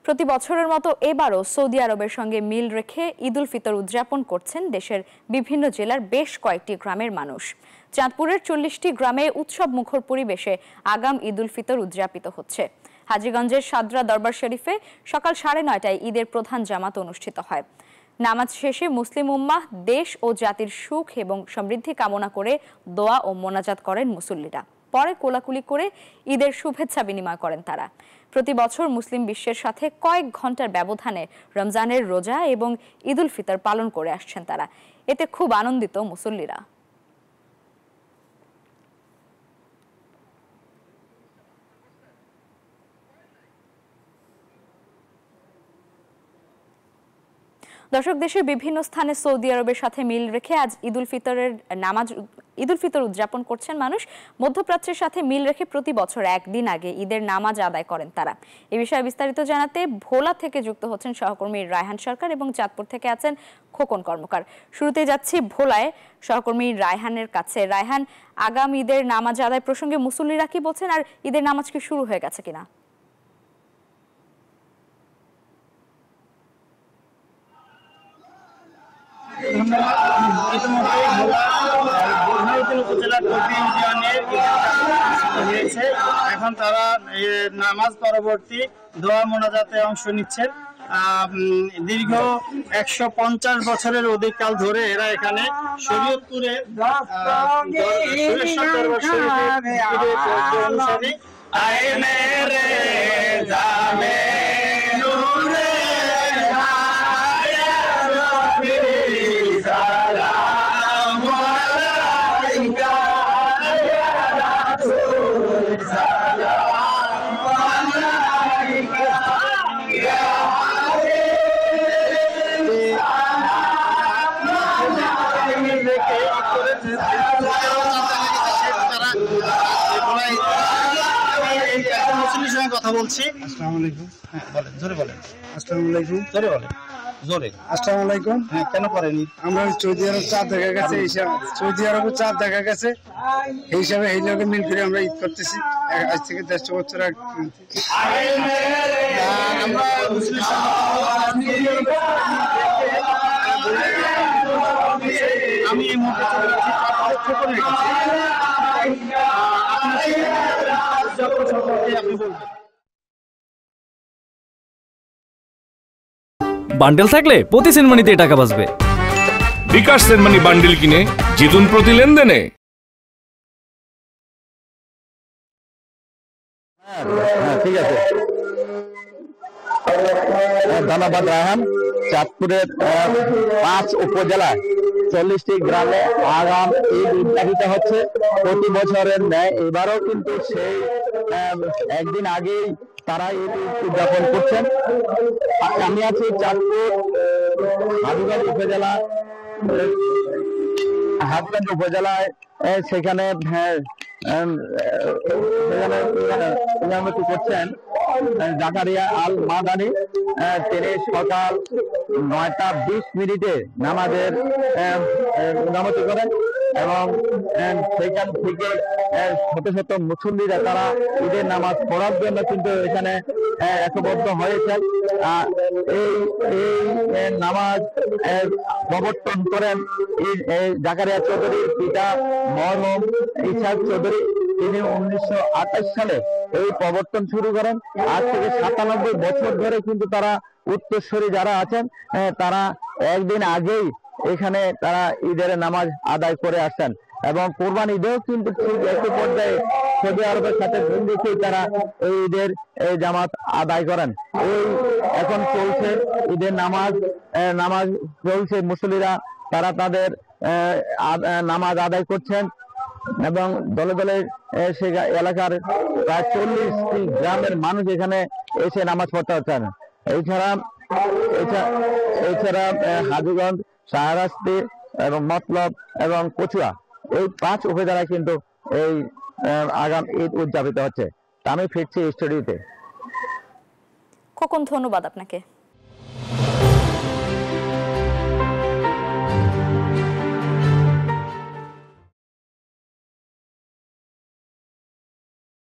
প্রতি বছরের মতো এবারও সৌদি আরবের সঙ্গে মিল রেখে ঈদ উল ফিতর উদযাপন করছেন দেশের বিভিন্ন জেলার বেশ কয়েকটি গ্রামের মানুষ। চাঁদপুরের 40টি গ্রামে উৎসব মুখর পরিবেশে আগাম ঈদ উল ফিতর উদযাপিত হচ্ছে। হাজীগঞ্জের সাদরা দরবার শরীফে সকাল 9:30টায় ঈদের প্রধান জামাত অনুষ্ঠিত হয়। নামাজ শেষে মুসলিম উম্মাহ দেশ ও জাতির সুখ এবং সমৃদ্ধি কামনা করে দোয়া ও মোনাজাত করেন মুসল্লিরা। পরে কোলাকুলি করে ঈদের শুভেচ্ছা বিনিময় করেন তারা। প্রতি বছর মুসলিম বিশ্বের সাথে কয়েক ঘন্টার ব্যবধানে রমজানের রোজা এবং ঈদ উল ফিতর পালন করে আসছেন তারা। এতে খুব আনন্দিত মুসল্লিরা। দর্শক, দেশের বিভিন্ন স্থানে সৌদি আরবের সাথে মিল রেখে আজ ঈদ উল ফিতর উদযাপন করছেন মানুষ। মধ্যপ্রাচ্যের সাথে মিল রেখে প্রতি বছর একদিন আগে ঈদের নামাজ আদায় করেন তারা। এ বিষয়ে বিস্তারিত জানাতে ভোলা থেকে যুক্ত হচ্ছেন সহকর্মী রায়হান সরকার এবং চাঁদপুর থেকে আছেন খোকন কর্মকার। শুরুতে যাচ্ছি ভোলায় সহকর্মী রায়হানের কাছে। রায়হান, আগাম ঈদের নামাজ আদায় প্রসঙ্গে মুসল্লিরা কি বলছেন, আর ঈদের নামাজ কি শুরু হয়ে গেছে কিনা? এখন তারা নামাজ পরবর্তী দোয়া মোনাজাতে অংশ নিচ্ছেন। দীর্ঘ 150 বছরের অধিক কাল ধরে এরা এখানে শরীয়তপুরে কথা বলছি। আসসালামু আলাইকুম। হ্যাঁ বলেন, জোরে বলেন। আসসালামু আলাইকুম। জোরে বলেন, জোরে। আসসালামু আলাইকুম। হ্যাঁ, কেন করেনি? আমরা সৌদি আরব চাঁদ দেখা গেছে, সৌদি আরবে চাঁদ দেখা গেছে, এই হিসাবে এই লোকে মিল করে আমরা ঈদ করতেছি আজ থেকে 150 বছর আগে। আমরা মুসলিম আমি এই মুহূর্তে চলে যাচ্ছি খোকনের কাছে। বান্ডেল থাকলে প্রতি সেনমানিতে টাকা বাঁচবে। বিকাশ সেনমানি বান্ডেল কিনে জিতুন প্রতি লেনদেনে। ঠিক আছে। ধন্যবাদ রায়হান। চাঁদপুরের 5 উপজেলায় 40টি গ্রামে আগাম ঈদ উদযাপিত হচ্ছে প্রতি বছরের ন্যায়। এবারও কিন্তু সেই একদিন আগেই তারা ঈদ উদযাপন করছেন। আমি আছি চাঁদপুর হাজীগঞ্জ উপজেলায়। সেখানে করছেন জাকারিয়া আল মাদানি। তিনি সকাল 9:20 নামাজের ইমামতি করেন এবং সেখান থেকে শত শত মুসল্লিরা তারা ঈদের নামাজ পড়ার জন্য কিন্তু এখানে একবদ্ধ হয়েছেন। এই নামাজ প্রবর্তন করেন জাকারিয়া চৌধুরীর পিতা মরহুম ইসহাক চৌধুরী। তিনি 1928 সালে এই প্রবর্তন শুরু করেন। আজ থেকে 97 বছর ধরে কিন্তু তারা উত্তরসূরি যারা আছেন তারা একদিন আগেই এখানে তারা ঈদের নামাজ আদায় করে আসছেন এবং কোরবানি ঈদেও কিন্তু ঠিক একই পর্যায়ে সৌদি আরবের সাথে রেখেই তারা এই ঈদের জামাত আদায় করেন। এই এখন চলছে ঈদের নামাজ চলছে। মুসল্লিরা তারা তাদের নামাজ আদায় করছেন এবং দলে দলে সে এলাকার প্রায় 40টি গ্রামের মানুষ এখানে এসে নামাজ পড়তে হচ্ছেন। এছাড়া হাজীগঞ্জ, শাহরাস্তি এবং মতলব এবং কচুয়া, এই 5 উপজেলায় কিন্তু এই আগাম ঈদ উদযাপিত হচ্ছে। আমি ফিরছি স্টুডিওতে। খোকন, ধন্যবাদ আপনাকে।